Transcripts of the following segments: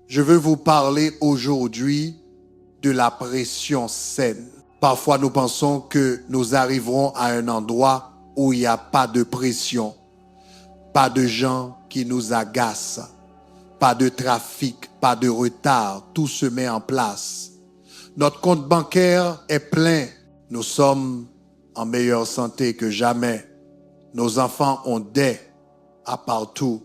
Je veux vous parler aujourd'hui de la pression saine. Parfois, nous pensons que nous arriverons à un endroit où il n'y a pas de pression, pas de gens qui nous agacent, pas de trafic, pas de retard. Tout se met en place. Notre compte bancaire est plein. Nous sommes en meilleure santé que jamais. Nos enfants ont des à partout.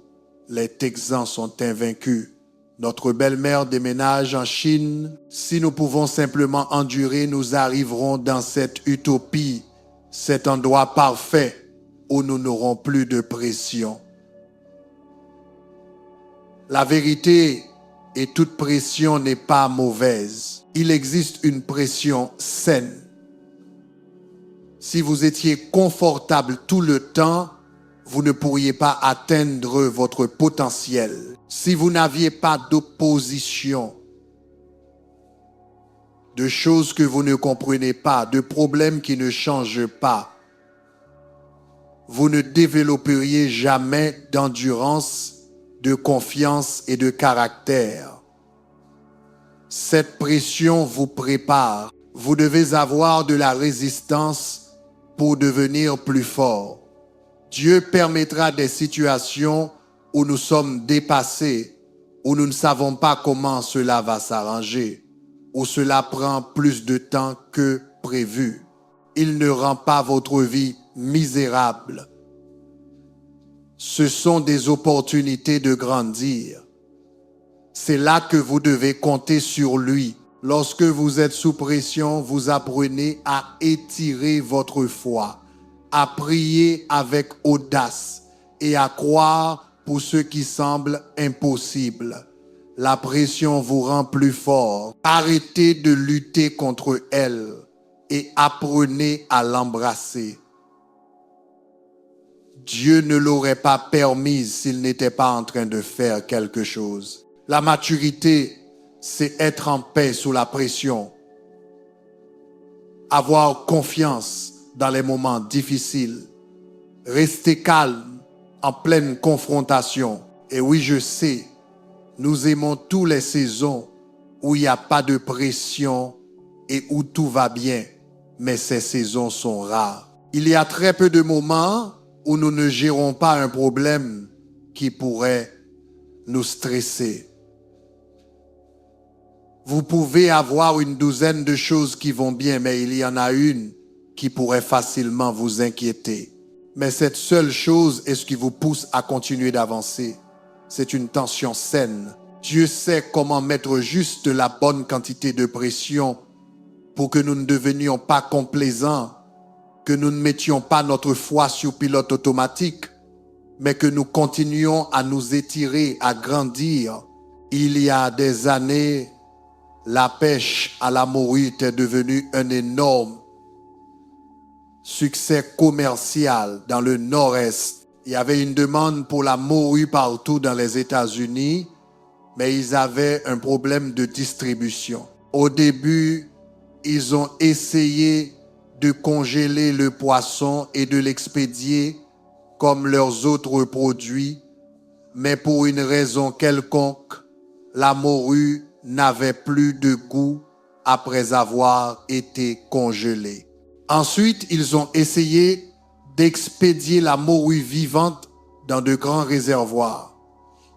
Les Texans sont invaincus. Notre belle-mère déménage en Chine. Si nous pouvons simplement endurer, nous arriverons dans cette utopie, cet endroit parfait où nous n'aurons plus de pression. La vérité et toute pression n'est pas mauvaise. Il existe une pression saine. Si vous étiez confortable tout le temps, vous ne pourriez pas atteindre votre potentiel. Si vous n'aviez pas d'opposition, de choses que vous ne comprenez pas, de problèmes qui ne changent pas, vous ne développeriez jamais d'endurance, de confiance et de caractère. Cette pression vous prépare. Vous devez avoir de la résistance pour devenir plus fort. Dieu permettra des situations où nous sommes dépassés, où nous ne savons pas comment cela va s'arranger, où cela prend plus de temps que prévu. Il ne rend pas votre vie misérable. Ce sont des opportunités de grandir. C'est là que vous devez compter sur lui. Lorsque vous êtes sous pression, vous apprenez à étirer votre foi, à prier avec audace et à croire pour ce qui semble impossible. La pression vous rend plus fort. Arrêtez de lutter contre elle et apprenez à l'embrasser. Dieu ne l'aurait pas permise s'il n'était pas en train de faire quelque chose. La maturité, c'est être en paix sous la pression. Avoir confiance dans les moments difficiles. Rester calme en pleine confrontation. Et oui, je sais, nous aimons toutes les saisons où il n'y a pas de pression et où tout va bien. Mais ces saisons sont rares. Il y a très peu de moments où nous ne gérons pas un problème qui pourrait nous stresser. Vous pouvez avoir une douzaine de choses qui vont bien, mais il y en a une qui pourrait facilement vous inquiéter. Mais cette seule chose est ce qui vous pousse à continuer d'avancer. C'est une tension saine. Dieu sait comment mettre juste la bonne quantité de pression pour que nous ne devenions pas complaisants, que nous ne mettions pas notre foi sur pilote automatique, mais que nous continuions à nous étirer, à grandir. Il y a des années, la pêche à la morue était devenue un énorme succès commercial dans le nord-est. Il y avait une demande pour la morue partout dans les États-Unis, mais ils avaient un problème de distribution. Au début, ils ont essayé de congeler le poisson et de l'expédier comme leurs autres produits, mais pour une raison quelconque, la morue n'avait plus de goût après avoir été congelée. Ensuite, ils ont essayé d'expédier la morue vivante dans de grands réservoirs.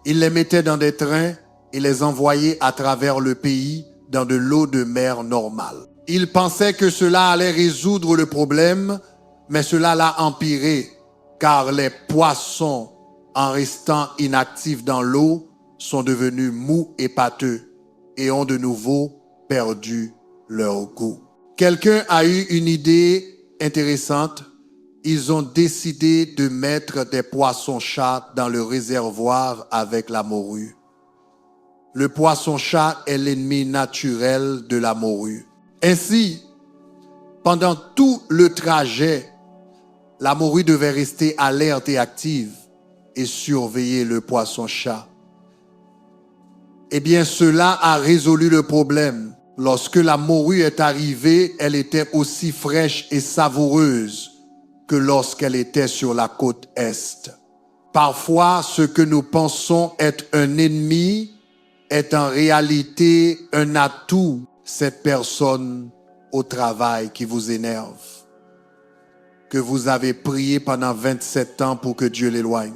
Ils les mettaient dans des trains et les envoyaient à travers le pays dans de l'eau de mer normale. Ils pensaient que cela allait résoudre le problème, mais cela l'a empiré, car les poissons, en restant inactifs dans l'eau, sont devenus mous et pâteux et ont de nouveau perdu leur goût. Quelqu'un a eu une idée intéressante. Ils ont décidé de mettre des poissons-chats dans le réservoir avec la morue. Le poisson-chat est l'ennemi naturel de la morue. Ainsi, pendant tout le trajet, la morue devait rester alerte et active et surveiller le poisson-chat. Eh bien, cela a résolu le problème. Lorsque la morue est arrivée, elle était aussi fraîche et savoureuse que lorsqu'elle était sur la côte Est. Parfois, ce que nous pensons être un ennemi est en réalité un atout, cette personne au travail qui vous énerve, que vous avez prié pendant 27 ans pour que Dieu l'éloigne.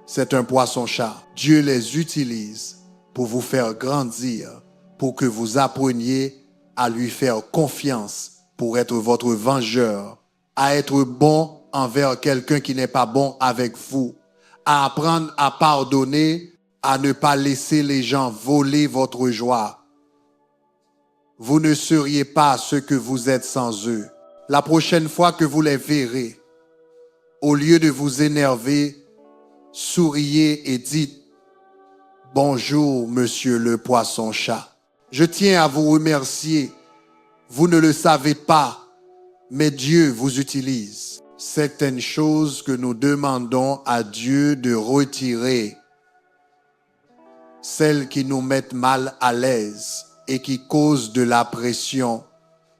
C'est un poisson-chat. Dieu les utilise pour vous faire grandir, pour que vous appreniez à lui faire confiance, pour être votre vengeur, à être bon envers quelqu'un qui n'est pas bon avec vous, à apprendre à pardonner, à ne pas laisser les gens voler votre joie. Vous ne seriez pas ce que vous êtes sans eux. La prochaine fois que vous les verrez, au lieu de vous énerver, souriez et dites « Bonjour, monsieur le poisson-chat. Je tiens à vous remercier. Vous ne le savez pas, mais Dieu vous utilise. » Certaines choses que nous demandons à Dieu de retirer, celles qui nous mettent mal à l'aise et qui causent de la pression,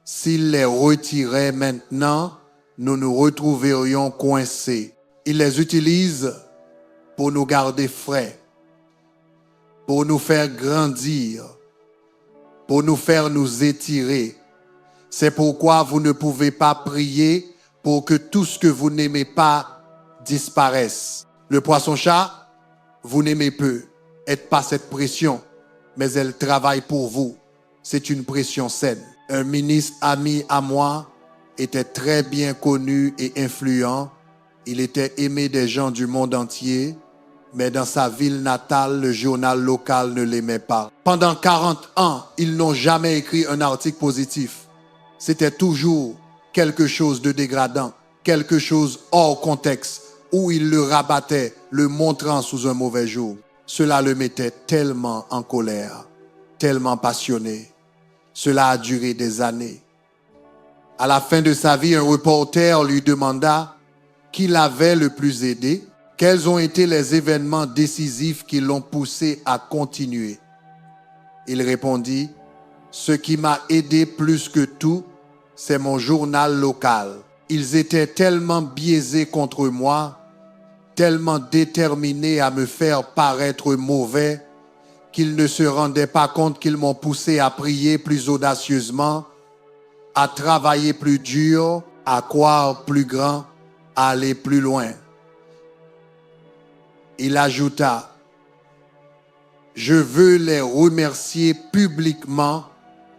s'il les retirait maintenant, nous nous retrouverions coincés. Il les utilise pour nous garder frais, pour nous faire grandir, pour nous faire nous étirer. C'est pourquoi vous ne pouvez pas prier pour que tout ce que vous n'aimez pas disparaisse. Le poisson-chat, vous n'aimez peu. Aide pas cette pression, mais elle travaille pour vous. C'est une pression saine. Un ministre ami à moi était très bien connu et influent. Il était aimé des gens du monde entier, mais dans sa ville natale, le journal local ne l'aimait pas. Pendant 40 ans, ils n'ont jamais écrit un article positif. C'était toujours quelque chose de dégradant, quelque chose hors contexte, où il le rabattait, le montrant sous un mauvais jour. Cela le mettait tellement en colère, tellement passionné. Cela a duré des années. À la fin de sa vie, un reporter lui demanda qui l'avait le plus aidé, quels ont été les événements décisifs qui l'ont poussé à continuer. Il répondit, ce qui m'a aidé plus que tout, c'est mon journal local. Ils étaient tellement biaisés contre moi, tellement déterminés à me faire paraître mauvais, qu'ils ne se rendaient pas compte qu'ils m'ont poussé à prier plus audacieusement, à travailler plus dur, à croire plus grand, à aller plus loin. Il ajouta, je veux les remercier publiquement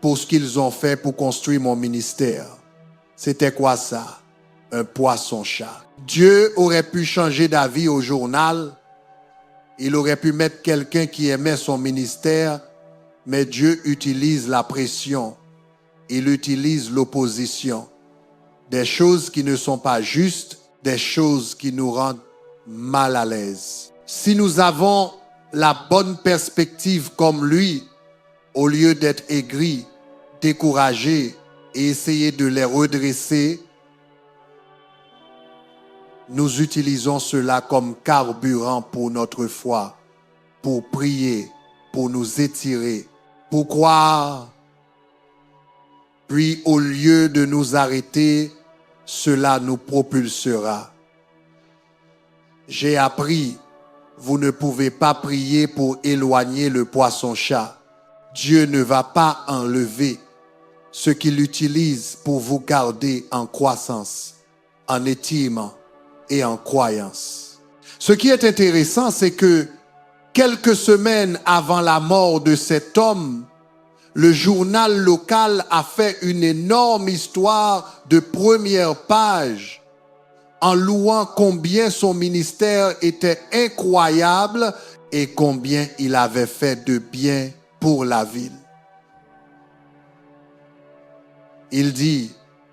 pour ce qu'ils ont fait pour construire mon ministère. C'était quoi ça? Un poisson-chat. Dieu aurait pu changer d'avis au journal. Il aurait pu mettre quelqu'un qui aimait son ministère, mais Dieu utilise la pression. Il utilise l'opposition. Des choses qui ne sont pas justes, des choses qui nous rendent mal à l'aise. Si nous avons la bonne perspective comme lui, au lieu d'être aigris, découragés et essayer de les redresser, nous utilisons cela comme carburant pour notre foi, pour prier, pour nous étirer, pour croire. Puis au lieu de nous arrêter, cela nous propulsera. J'ai appris, vous ne pouvez pas prier pour éloigner le poisson-chat. Dieu ne va pas enlever ce qu'il utilise pour vous garder en croissance, en étirement et en croyance. Ce qui est intéressant, c'est que quelques semaines avant la mort de cet homme, le journal local a fait une énorme histoire de première page en louant combien son ministère était incroyable et combien il avait fait de bien pour la ville. Il dit,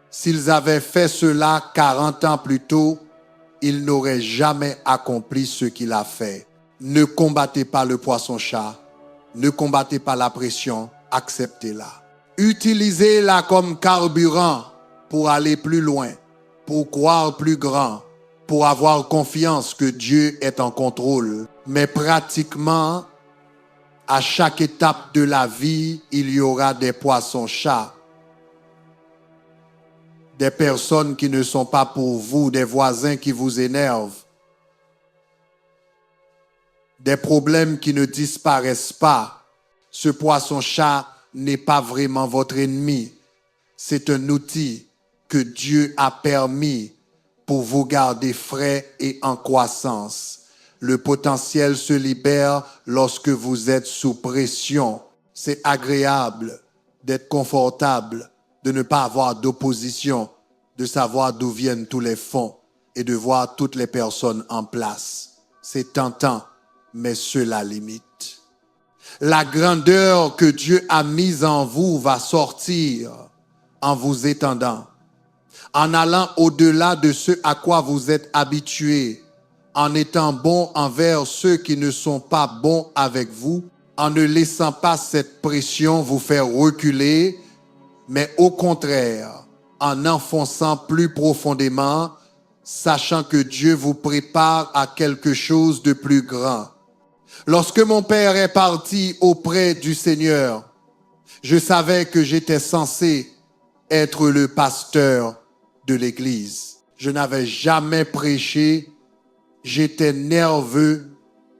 s'ils avaient fait cela 40 ans plus tôt, il n'aurait jamais accompli ce qu'il a fait. Ne combattez pas le poisson-chat, ne combattez pas la pression, acceptez-la. Utilisez-la comme carburant pour aller plus loin, pour croire plus grand, pour avoir confiance que Dieu est en contrôle. Mais pratiquement, à chaque étape de la vie, il y aura des poissons-chats. Des personnes qui ne sont pas pour vous, des voisins qui vous énervent, des problèmes qui ne disparaissent pas. Ce poisson-chat n'est pas vraiment votre ennemi. C'est un outil que Dieu a permis pour vous garder frais et en croissance. Le potentiel se libère lorsque vous êtes sous pression. C'est agréable d'être confortable, de ne pas avoir d'opposition, de savoir d'où viennent tous les fonds et de voir toutes les personnes en place. C'est tentant, mais cela limite. La grandeur que Dieu a mise en vous va sortir en vous étendant, en allant au-delà de ce à quoi vous êtes habitués, en étant bon envers ceux qui ne sont pas bons avec vous, en ne laissant pas cette pression vous faire reculer, mais au contraire, en enfonçant plus profondément, sachant que Dieu vous prépare à quelque chose de plus grand. Lorsque mon père est parti auprès du Seigneur, je savais que j'étais censé être le pasteur de l'église. Je n'avais jamais prêché, j'étais nerveux,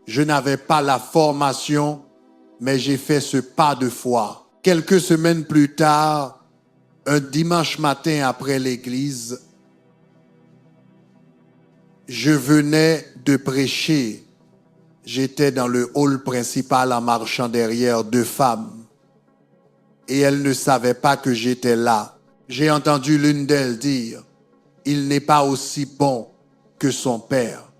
je n'avais pas la formation, mais j'ai fait ce pas de foi. Quelques semaines plus tard, un dimanche matin après l'église, je venais de prêcher. J'étais dans le hall principal en marchant derrière deux femmes. Et elles ne savaient pas que j'étais là. J'ai entendu l'une d'elles dire, « Il n'est pas aussi bon que son père. »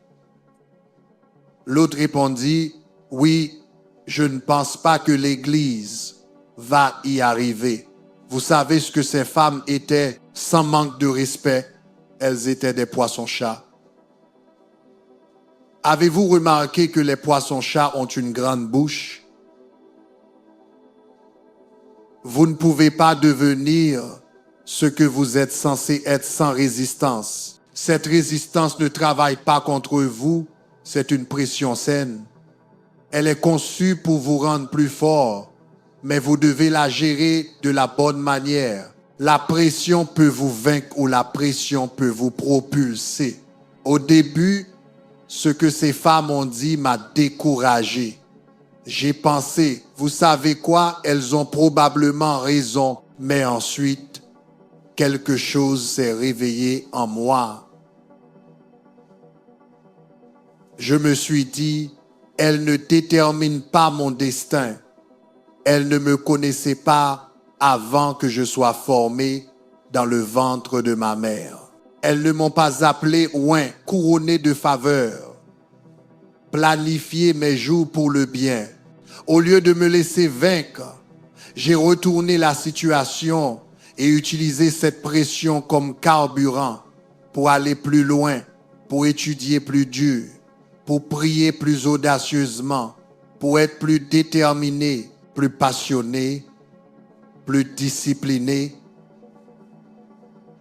L'autre répondit, « Oui, je ne pense pas que l'Église va y arriver. » Vous savez ce que ces femmes étaient sans manque de respect? Elles étaient des poissons-chats. Avez-vous remarqué que les poissons-chats ont une grande bouche? Vous ne pouvez pas devenir ce que vous êtes censé être sans résistance. Cette résistance ne travaille pas contre vous, c'est une pression saine. Elle est conçue pour vous rendre plus fort, mais vous devez la gérer de la bonne manière. La pression peut vous vaincre ou la pression peut vous propulser. Au début, ce que ces femmes ont dit m'a découragé. J'ai pensé, vous savez quoi, elles ont probablement raison, mais ensuite, quelque chose s'est réveillé en moi. Je me suis dit, elles ne déterminent pas mon destin. Elles ne me connaissaient pas avant que je sois formé dans le ventre de ma mère. Elles ne m'ont pas appelé oint, couronné de faveurs, planifié mes jours pour le bien. Au lieu de me laisser vaincre, j'ai retourné la situation et utilisé cette pression comme carburant pour aller plus loin, pour étudier plus dur, pour prier plus audacieusement, pour être plus déterminé, plus passionné, plus discipliné.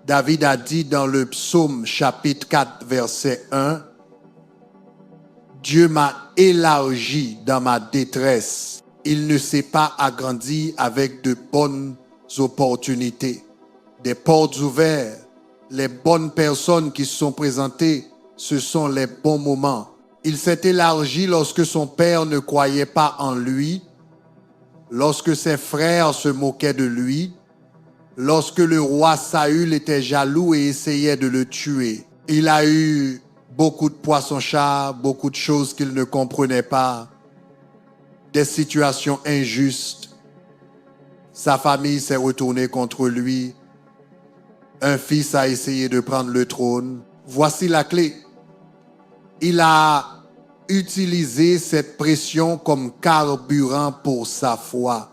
David a dit dans le psaume chapitre 4 verset 1, « Dieu m'a élargi dans ma détresse. Il ne s'est pas agrandi avec de bonnes opportunités, des portes ouvertes. Les bonnes personnes qui se sont présentées, ce sont les bons moments. Il s'est élargi lorsque son père ne croyait pas en lui, lorsque ses frères se moquaient de lui, lorsque le roi Saül était jaloux et essayait de le tuer. Il a eu beaucoup de poissons-chats, beaucoup de choses qu'il ne comprenait pas, des situations injustes. Sa famille s'est retournée contre lui. Un fils a essayé de prendre le trône. Voici la clé. Il a utilisé cette pression comme carburant pour sa foi.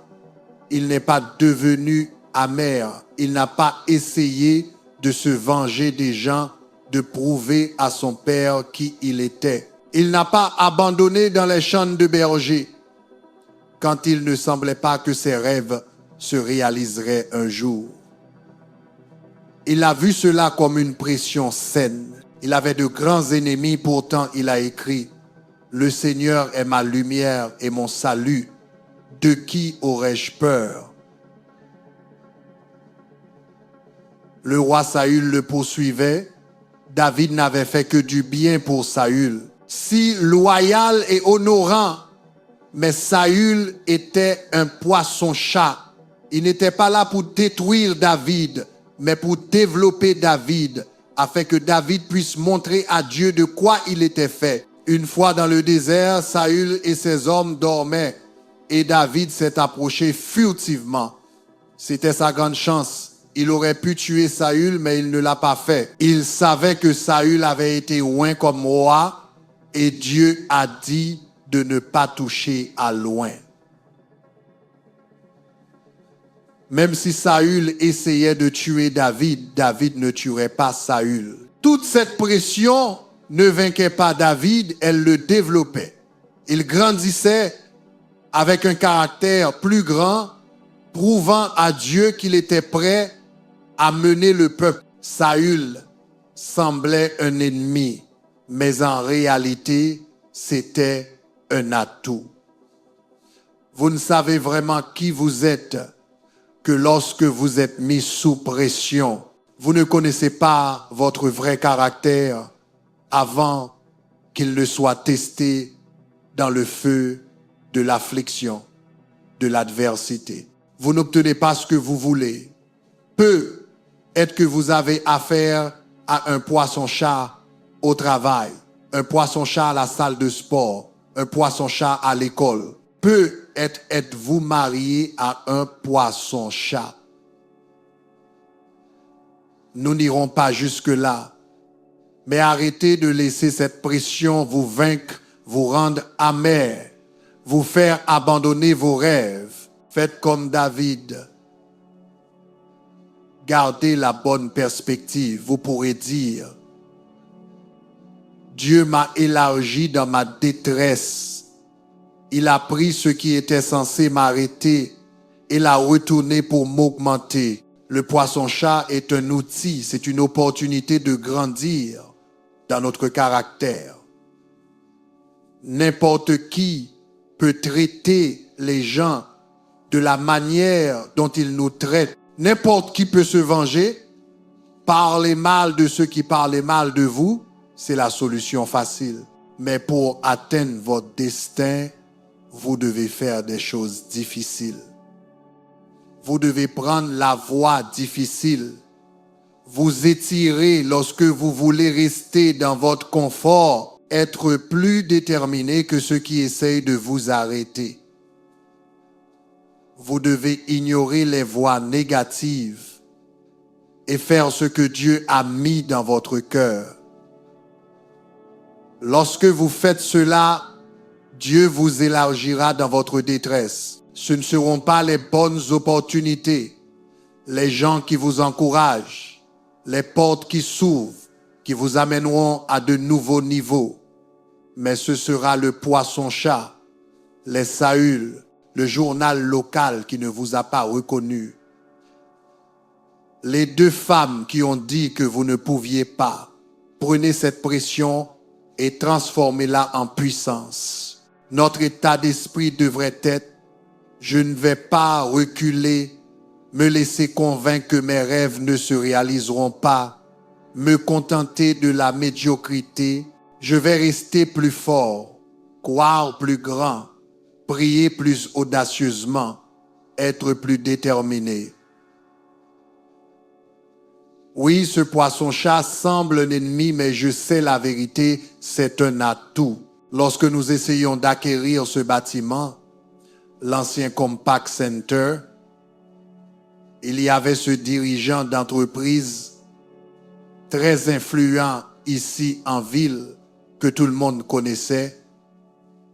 Il n'est pas devenu amer. Il n'a pas essayé de se venger des gens, de prouver à son père qui il était. Il n'a pas abandonné dans les champs de berger quand il ne semblait pas que ses rêves se réaliseraient un jour. Il a vu cela comme une pression saine. Il avait de grands ennemis, pourtant il a écrit « Le Seigneur est ma lumière et mon salut. De qui aurais-je peur ?» Le roi Saül le poursuivait. David n'avait fait que du bien pour Saül. si loyal et honorant, mais Saül était un poisson-chat. Il n'était pas là pour détruire David, mais pour développer David, afin que David puisse montrer à Dieu de quoi il était fait. Une fois dans le désert, Saül et ses hommes dormaient, et David s'est approché furtivement. C'était sa grande chance. Il aurait pu tuer Saül, mais il ne l'a pas fait. Il savait que Saül avait été oint comme roi, et Dieu a dit de ne pas toucher à loin. Même si Saül essayait de tuer David, David ne tuerait pas Saül. Toute cette pression ne vainquait pas David, elle le développait. Il grandissait avec un caractère plus grand, prouvant à Dieu qu'il était prêt à mener le peuple. Saül semblait un ennemi, mais en réalité, c'était un atout. Vous ne savez vraiment qui vous êtes que lorsque vous êtes mis sous pression. Vous ne connaissez pas votre vrai caractère avant qu'il ne soit testé dans le feu de l'affliction, de l'adversité. Vous n'obtenez pas ce que vous voulez. Peut-être que vous avez affaire à un poisson-chat au travail, un poisson-chat à la salle de sport, un poisson-chat à l'école. Peut-être êtes-vous marié à un poisson-chat. Nous n'irons pas jusque-là, mais arrêtez de laisser cette pression vous vaincre, vous rendre amer, vous faire abandonner vos rêves. Faites comme David. Gardez la bonne perspective. Vous pourrez dire, Dieu m'a élargi dans ma détresse. Il a pris ce qui était censé m'arrêter et l'a retourné pour m'augmenter. Le poisson-chat est un outil, c'est une opportunité de grandir dans notre caractère. N'importe qui peut traiter les gens de la manière dont ils nous traitent. N'importe qui peut se venger. Parler mal de ceux qui parlent mal de vous, c'est la solution facile. Mais pour atteindre votre destin, vous devez faire des choses difficiles. Vous devez prendre la voie difficile. Vous étirer lorsque vous voulez rester dans votre confort, être plus déterminé que ceux qui essayent de vous arrêter. Vous devez ignorer les voix négatives et faire ce que Dieu a mis dans votre cœur. Lorsque vous faites cela, Dieu vous élargira dans votre détresse. Ce ne seront pas les bonnes opportunités, les gens qui vous encouragent, les portes qui s'ouvrent, qui vous amèneront à de nouveaux niveaux. Mais ce sera le poisson-chat, les Saül, le journal local qui ne vous a pas reconnu. Les deux femmes qui ont dit que vous ne pouviez pas. Prenez cette pression et transformez-la en puissance. Notre état d'esprit devrait être: je ne vais pas reculer, me laisser convaincre que mes rêves ne se réaliseront pas, me contenter de la médiocrité. Je vais rester plus fort, croire plus grand, prier plus audacieusement, être plus déterminé. Oui, ce poisson-chat semble un ennemi, mais je sais la vérité, c'est un atout. Lorsque nous essayons d'acquérir ce bâtiment, l'ancien Compaq Center, il y avait ce dirigeant d'entreprise très influent ici en ville que tout le monde connaissait,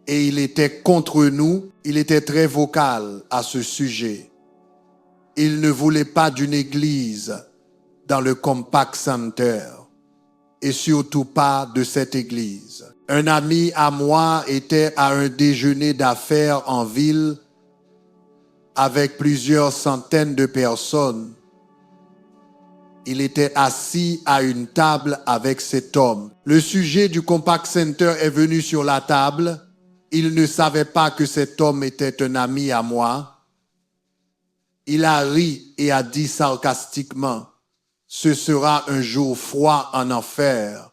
et il était contre nous, il était très vocal à ce sujet. Il ne voulait pas d'une église dans le Compaq Center et surtout pas de cette église. Un ami à moi était à un déjeuner d'affaires en ville avec plusieurs centaines de personnes. Il était assis à une table avec cet homme. Le sujet du Compaq Center est venu sur la table. Il ne savait pas que cet homme était un ami à moi. Il a ri et a dit sarcastiquement: ce sera un jour froid en enfer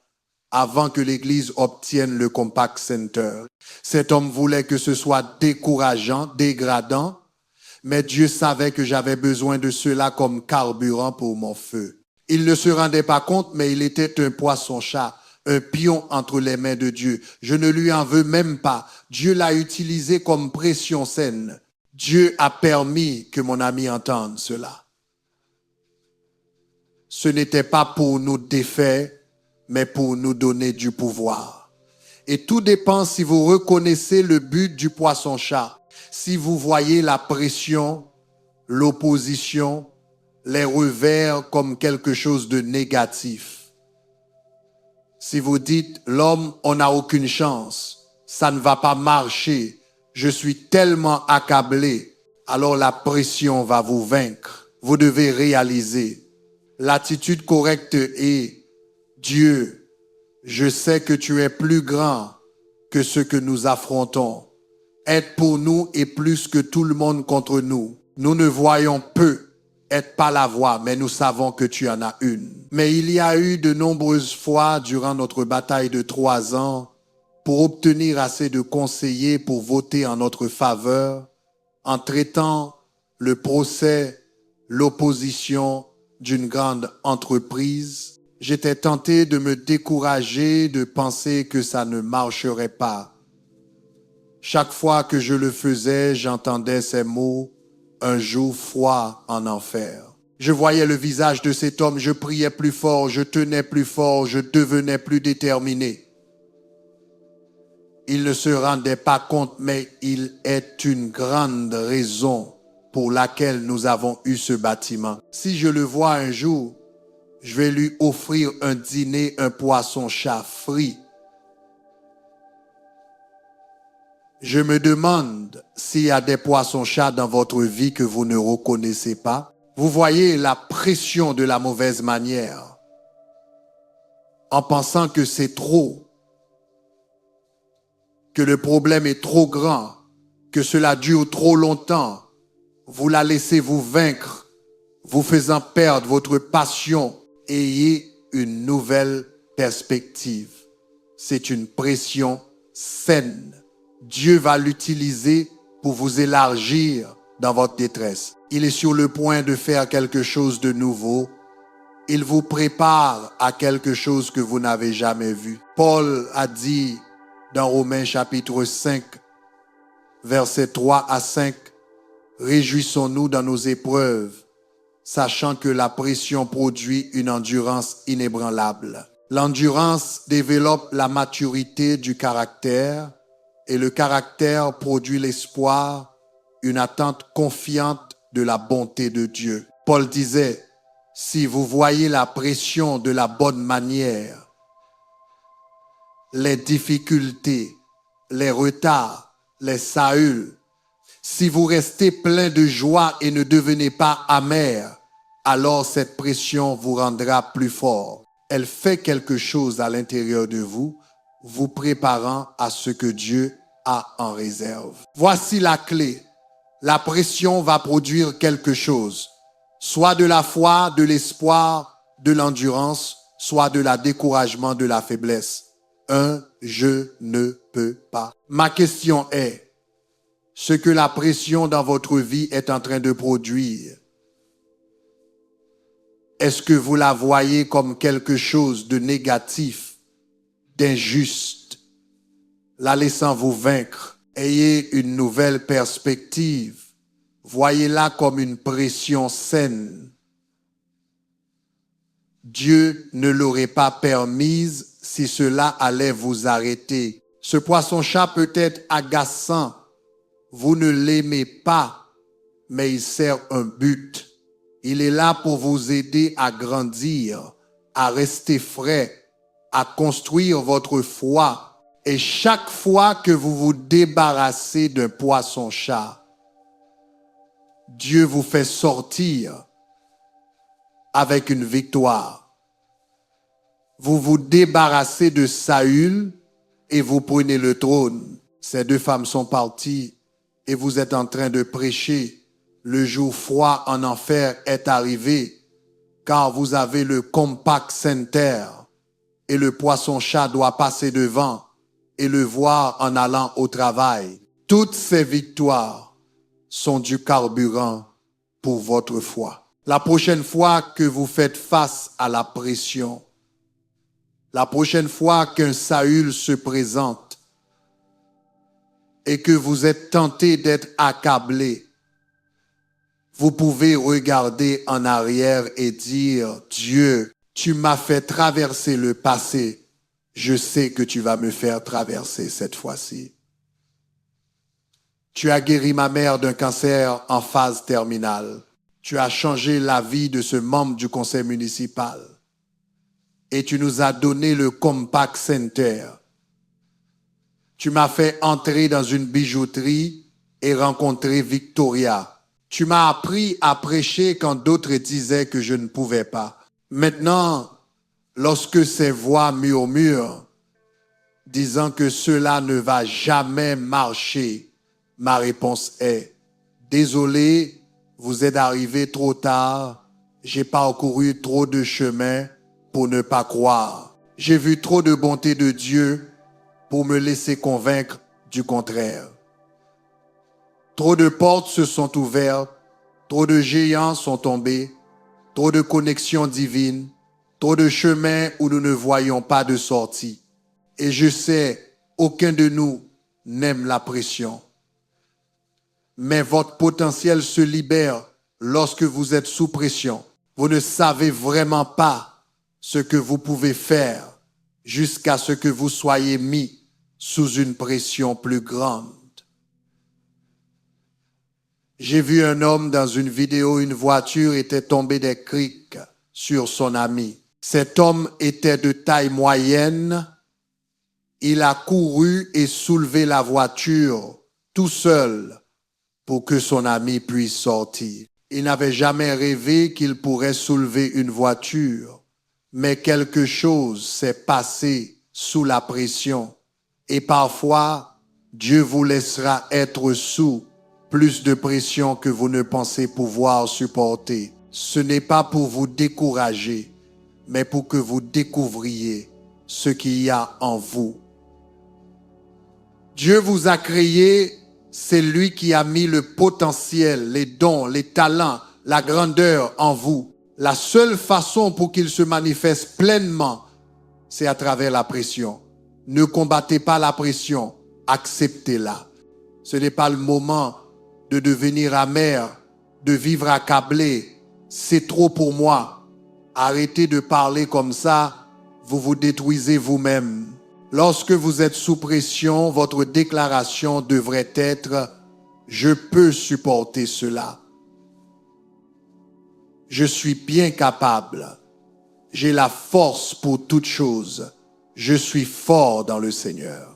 avant que l'Église obtienne le Compact Center. Cet homme voulait que ce soit décourageant, dégradant, mais Dieu savait que j'avais besoin de cela comme carburant pour mon feu. Il ne se rendait pas compte, mais il était un poisson-chat, un pion entre les mains de Dieu. Je ne lui en veux même pas. Dieu l'a utilisé comme pression saine. Dieu a permis que mon ami entende cela. Ce n'était pas pour nous défaire, mais pour nous donner du pouvoir. Et tout dépend si vous reconnaissez le but du poisson-chat. Si vous voyez la pression, l'opposition, les revers comme quelque chose de négatif. Si vous dites, l'homme, on n'a aucune chance, ça ne va pas marcher, je suis tellement accablé, alors la pression va vous vaincre. Vous devez réaliser, l'attitude correcte est, Dieu, je sais que tu es plus grand que ce que nous affrontons. Aide pour nous et plus que tout le monde contre nous. Nous ne voyons peu. Aide pas la voix, mais nous savons que tu en as une. Mais il y a eu de nombreuses fois durant notre bataille de 3 ans pour obtenir assez de conseillers pour voter en notre faveur, en traitant le procès, l'opposition d'une grande entreprise. J'étais tenté de me décourager, de penser que ça ne marcherait pas. Chaque fois que je le faisais, j'entendais ces mots, un jour froid en enfer. Je voyais le visage de cet homme, je priais plus fort, je tenais plus fort, je devenais plus déterminé. Il ne se rendait pas compte, mais il est une grande raison pour laquelle nous avons eu ce bâtiment. Si je le vois un jour, je vais lui offrir un dîner, un poisson-chat frit. Je me demande s'il y a des poissons-chats dans votre vie que vous ne reconnaissez pas. Vous voyez la pression de la mauvaise manière en pensant que c'est trop, que le problème est trop grand, que cela dure trop longtemps. Vous la laissez vous vaincre, vous faisant perdre votre passion. Ayez une nouvelle perspective. C'est une pression saine. Dieu va l'utiliser pour vous élargir dans votre détresse. Il est sur le point de faire quelque chose de nouveau. Il vous prépare à quelque chose que vous n'avez jamais vu. Paul a dit dans Romains chapitre 5, versets 3 à 5, « Réjouissons-nous dans nos épreuves, sachant que la pression produit une endurance inébranlable. » L'endurance développe la maturité du caractère et le caractère produit l'espoir, une attente confiante de la bonté de Dieu. Paul disait, si vous voyez la pression de la bonne manière, les difficultés, les retards, les sahuls, si vous restez plein de joie et ne devenez pas amer, alors cette pression vous rendra plus fort. Elle fait quelque chose à l'intérieur de vous, vous préparant à ce que Dieu a en réserve. Voici la clé. La pression va produire quelque chose, soit de la foi, de l'espoir, de l'endurance, soit de la découragement, de la faiblesse. Je ne peux pas. Ma question est, ce que la pression dans votre vie est en train de produire, est-ce que vous la voyez comme quelque chose de négatif, d'injuste, la laissant vous vaincre? Ayez une nouvelle perspective. Voyez-la comme une pression saine. Dieu ne l'aurait pas permise si cela allait vous arrêter. Ce poisson-chat peut être agaçant. Vous ne l'aimez pas, mais il sert un but. Il est là pour vous aider à grandir, à rester frais, à construire votre foi. Et chaque fois que vous vous débarrassez d'un poisson-chat, Dieu vous fait sortir avec une victoire. Vous vous débarrassez de Saül et vous prenez le trône. Ces 2 femmes sont parties et vous êtes en train de prêcher. Le jour froid en enfer est arrivé car vous avez le Compact Center. et le poisson-chat doit passer devant et le voir en allant au travail. Toutes ces victoires sont du carburant pour votre foi. La prochaine fois que vous faites face à la pression, la prochaine fois qu'un Saül se présente et que vous êtes tenté d'être accablé, vous pouvez regarder en arrière et dire, Dieu, tu m'as fait traverser le passé. Je sais que tu vas me faire traverser cette fois-ci. Tu as guéri ma mère d'un cancer en phase terminale. Tu as changé la vie de ce membre du conseil municipal. Et tu nous as donné le Compact Center. Tu m'as fait entrer dans une bijouterie et rencontrer Victoria. Tu m'as appris à prêcher quand d'autres disaient que je ne pouvais pas. Maintenant, lorsque ces voix murmurent, disant que cela ne va jamais marcher, ma réponse est, désolé, vous êtes arrivé trop tard, j'ai parcouru trop de chemins pour ne pas croire. J'ai vu trop de bonté de Dieu pour me laisser convaincre du contraire. Trop de portes se sont ouvertes, trop de géants sont tombés, trop de connexions divines, trop de chemins où nous ne voyons pas de sortie. Et je sais, aucun de nous n'aime la pression. Mais votre potentiel se libère lorsque vous êtes sous pression. Vous ne savez vraiment pas ce que vous pouvez faire jusqu'à ce que vous soyez mis sous une pression plus grande. J'ai vu un homme dans une vidéo, une voiture était tombée des criques sur son ami. Cet homme était de taille moyenne. Il a couru et soulevé la voiture tout seul pour que son ami puisse sortir. Il n'avait jamais rêvé qu'il pourrait soulever une voiture, mais quelque chose s'est passé sous la pression. Et parfois, Dieu vous laissera être sous plus de pression que vous ne pensez pouvoir supporter. Ce n'est pas pour vous décourager, mais pour que vous découvriez ce qu'il y a en vous. Dieu vous a créé, c'est lui qui a mis le potentiel, les dons, les talents, la grandeur en vous. La seule façon pour qu'il se manifeste pleinement, c'est à travers la pression. Ne combattez pas la pression, acceptez-la. Ce n'est pas le moment de devenir amer, de vivre accablé. C'est trop pour moi. Arrêtez de parler comme ça, vous vous détruisez vous-même. Lorsque vous êtes sous pression, votre déclaration devrait être « Je peux supporter cela. Je suis bien capable. J'ai la force pour toute chose. Je suis fort dans le Seigneur. »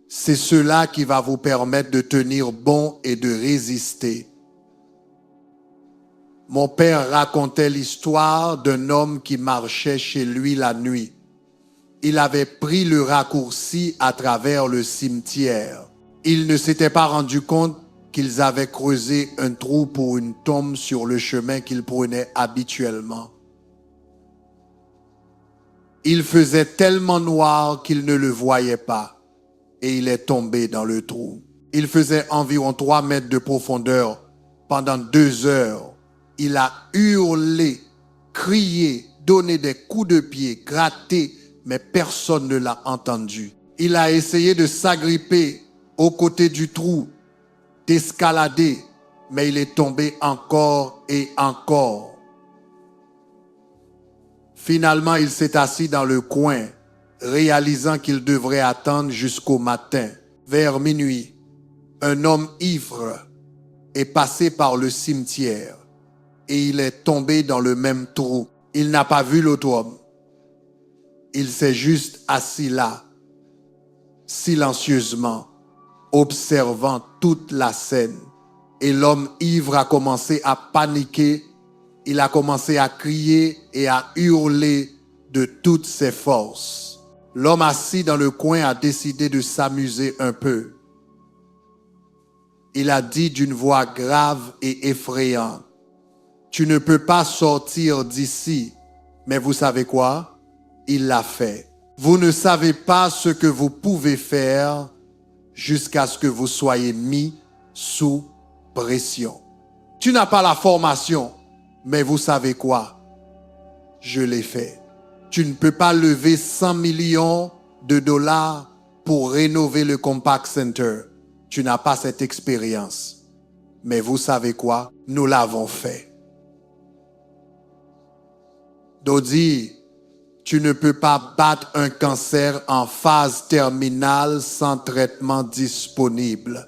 C'est cela qui va vous permettre de tenir bon et de résister. Mon père racontait l'histoire d'un homme qui marchait chez lui la nuit. Il avait pris le raccourci à travers le cimetière. Il ne s'était pas rendu compte qu'ils avaient creusé un trou pour une tombe sur le chemin qu'il prenait habituellement. Il faisait tellement noir qu'il ne le voyait pas. Et il est tombé dans le trou. Il faisait environ 3 mètres de profondeur. Pendant 2 heures, il a hurlé, crié, donné des coups de pied, gratté, mais personne ne l'a entendu. Il a essayé de s'agripper aux côtés du trou, d'escalader, mais il est tombé encore et encore. Finalement, il s'est assis dans le coin, réalisant qu'il devrait attendre jusqu'au matin. Vers minuit, un homme ivre est passé par le cimetière et il est tombé dans le même trou. Il n'a pas vu l'autre homme. Il s'est juste assis là, silencieusement, observant toute la scène. Et l'homme ivre a commencé à paniquer. Il a commencé à crier et à hurler de toutes ses forces. L'homme assis dans le coin a décidé de s'amuser un peu. Il a dit d'une voix grave et effrayante, « Tu ne peux pas sortir d'ici. » Mais vous savez quoi? Il l'a fait. Vous ne savez pas ce que vous pouvez faire jusqu'à ce que vous soyez mis sous pression. Tu n'as pas la formation, mais vous savez quoi? Je l'ai fait. Tu ne peux pas lever 100 millions de dollars pour rénover le Compaq Center. Tu n'as pas cette expérience. Mais vous savez quoi? Nous l'avons fait. Dodi, tu ne peux pas battre un cancer en phase terminale sans traitement disponible.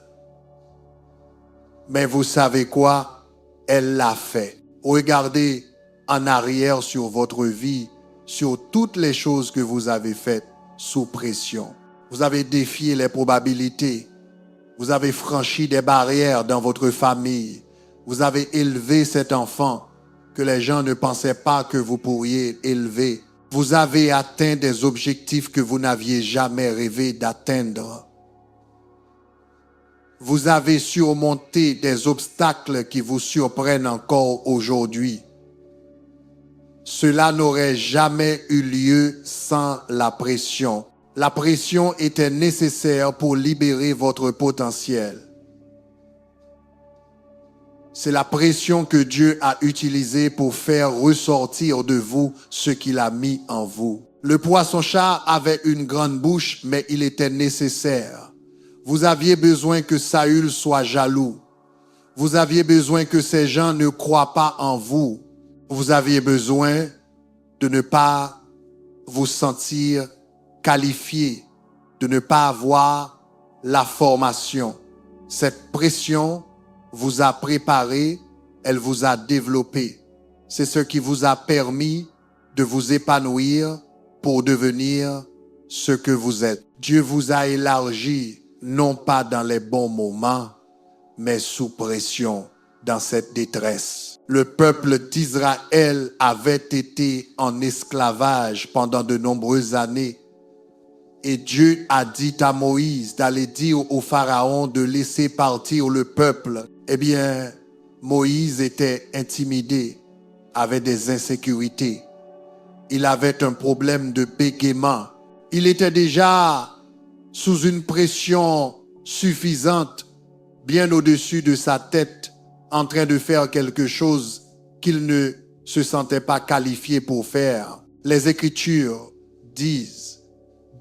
Mais vous savez quoi? Elle l'a fait. Regardez en arrière sur votre vie, sur toutes les choses que vous avez faites sous pression. Vous avez défié les probabilités. Vous avez franchi des barrières dans votre famille. Vous avez élevé cet enfant que les gens ne pensaient pas que vous pourriez élever. Vous avez atteint des objectifs que vous n'aviez jamais rêvé d'atteindre. Vous avez surmonté des obstacles qui vous surprennent encore aujourd'hui. Cela n'aurait jamais eu lieu sans la pression. La pression était nécessaire pour libérer votre potentiel. C'est la pression que Dieu a utilisée pour faire ressortir de vous ce qu'il a mis en vous. Le poisson-chat avait une grande bouche, mais il était nécessaire. Vous aviez besoin que Saül soit jaloux. Vous aviez besoin que ces gens ne croient pas en vous. Vous aviez besoin de ne pas vous sentir qualifié, de ne pas avoir la formation. Cette pression vous a préparé, elle vous a développé. C'est ce qui vous a permis de vous épanouir pour devenir ce que vous êtes. Dieu vous a élargi, non pas dans les bons moments, mais sous pression, dans cette détresse. Le peuple d'Israël avait été en esclavage pendant de nombreuses années. Et Dieu a dit à Moïse d'aller dire au Pharaon de laisser partir le peuple. Eh bien, Moïse était intimidé, avait des insécurités. Il avait un problème de bégaiement. Il était déjà sous une pression suffisante, bien au-dessus de sa tête, en train de faire quelque chose qu'il ne se sentait pas qualifié pour faire. Les Écritures disent,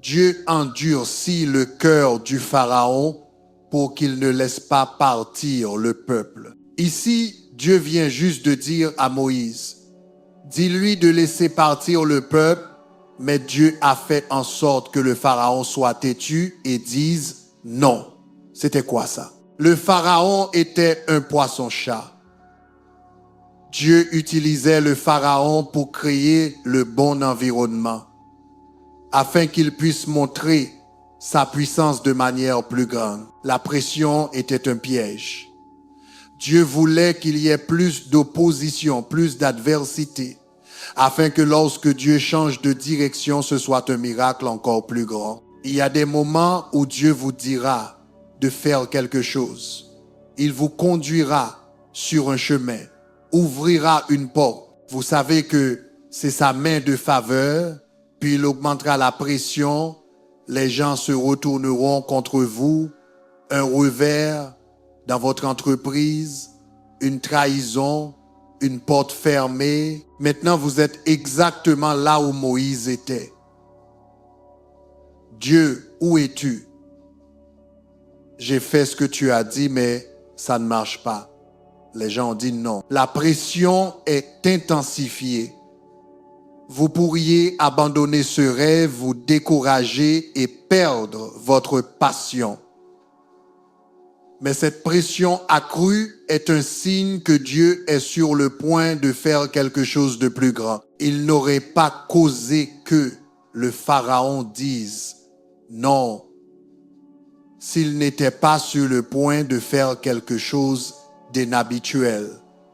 Dieu endurcit le cœur du Pharaon pour qu'il ne laisse pas partir le peuple. Ici, Dieu vient juste de dire à Moïse, dis-lui de laisser partir le peuple, mais Dieu a fait en sorte que le Pharaon soit têtu et dise non. C'était quoi ça? Le Pharaon était un poisson-chat. Dieu utilisait le Pharaon pour créer le bon environnement, afin qu'il puisse montrer sa puissance de manière plus grande. La pression était un piège. Dieu voulait qu'il y ait plus d'opposition, plus d'adversité, afin que lorsque Dieu change de direction, ce soit un miracle encore plus grand. Il y a des moments où Dieu vous dira de faire quelque chose. Il vous conduira sur un chemin, ouvrira une porte. Vous savez que c'est sa main de faveur, puis il augmentera la pression, les gens se retourneront contre vous, un revers dans votre entreprise, une trahison, une porte fermée. Maintenant, vous êtes exactement là où Moïse était. Dieu, où es-tu? J'ai fait ce que tu as dit, mais ça ne marche pas. Les gens ont dit non. La pression est intensifiée. Vous pourriez abandonner ce rêve, vous décourager et perdre votre passion. Mais cette pression accrue est un signe que Dieu est sur le point de faire quelque chose de plus grand. Il n'aurait pas causé que le Pharaon dise non s'il n'était pas sur le point de faire quelque chose d'inhabituel,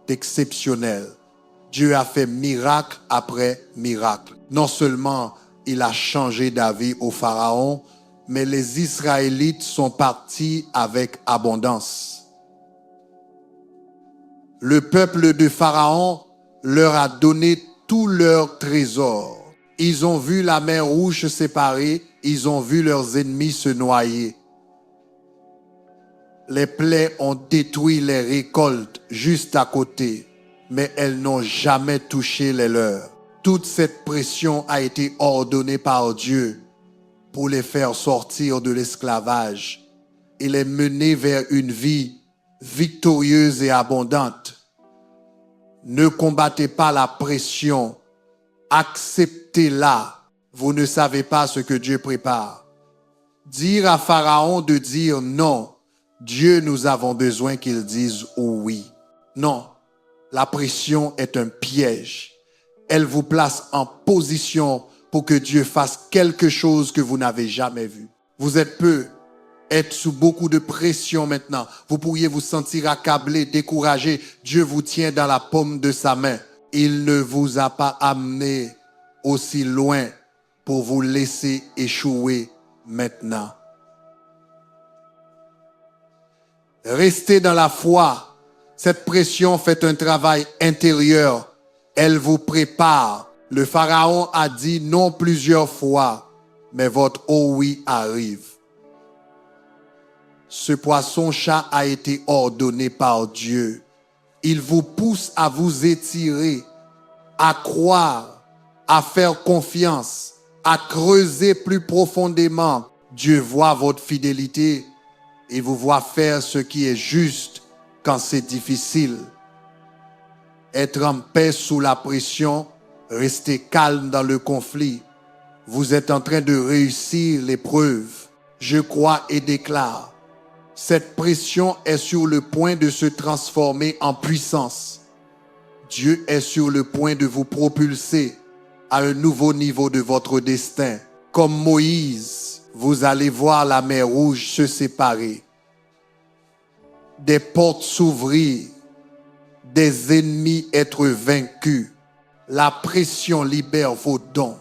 d'exceptionnel. Dieu a fait miracle après miracle. Non seulement il a changé d'avis au Pharaon, mais les Israélites sont partis avec abondance. Le peuple de Pharaon leur a donné tout leur trésor. Ils ont vu la mer Rouge se séparer, ils ont vu leurs ennemis se noyer. Les plaies ont détruit les récoltes juste à côté, mais elles n'ont jamais touché les leurs. Toute cette pression a été ordonnée par Dieu pour les faire sortir de l'esclavage et les mener vers une vie victorieuse et abondante. Ne combattez pas la pression, acceptez-la. Vous ne savez pas ce que Dieu prépare. Dire à Pharaon de dire non, Dieu, nous avons besoin qu'il dise oui. Non, la pression est un piège. Elle vous place en position pour que Dieu fasse quelque chose que vous n'avez jamais vu. Vous êtes être sous beaucoup de pression maintenant. Vous pourriez vous sentir accablé, découragé. Dieu vous tient dans la paume de sa main. Il ne vous a pas amené aussi loin pour vous laisser échouer maintenant. Restez dans la foi. Cette pression fait un travail intérieur. Elle vous prépare. Le Pharaon a dit non plusieurs fois, mais votre oh oui arrive. Ce poisson-chat a été ordonné par Dieu. Il vous pousse à vous étirer, à croire, à faire confiance, à creuser plus profondément. Dieu voit votre fidélité et vous voit faire ce qui est juste quand c'est difficile. Être en paix sous la pression, rester calme dans le conflit. Vous êtes en train de réussir l'épreuve. Je crois et déclare. Cette pression est sur le point de se transformer en puissance. Dieu est sur le point de vous propulser à un nouveau niveau de votre destin. Comme Moïse, vous allez voir la mer Rouge se séparer. Des portes s'ouvrir. Des ennemis être vaincus. La pression libère vos dons,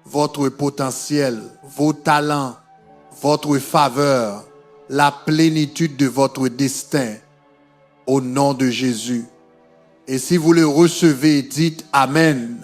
votre potentiel, vos talents, votre faveur, la plénitude de votre destin au nom de Jésus. Et si vous le recevez, dites Amen.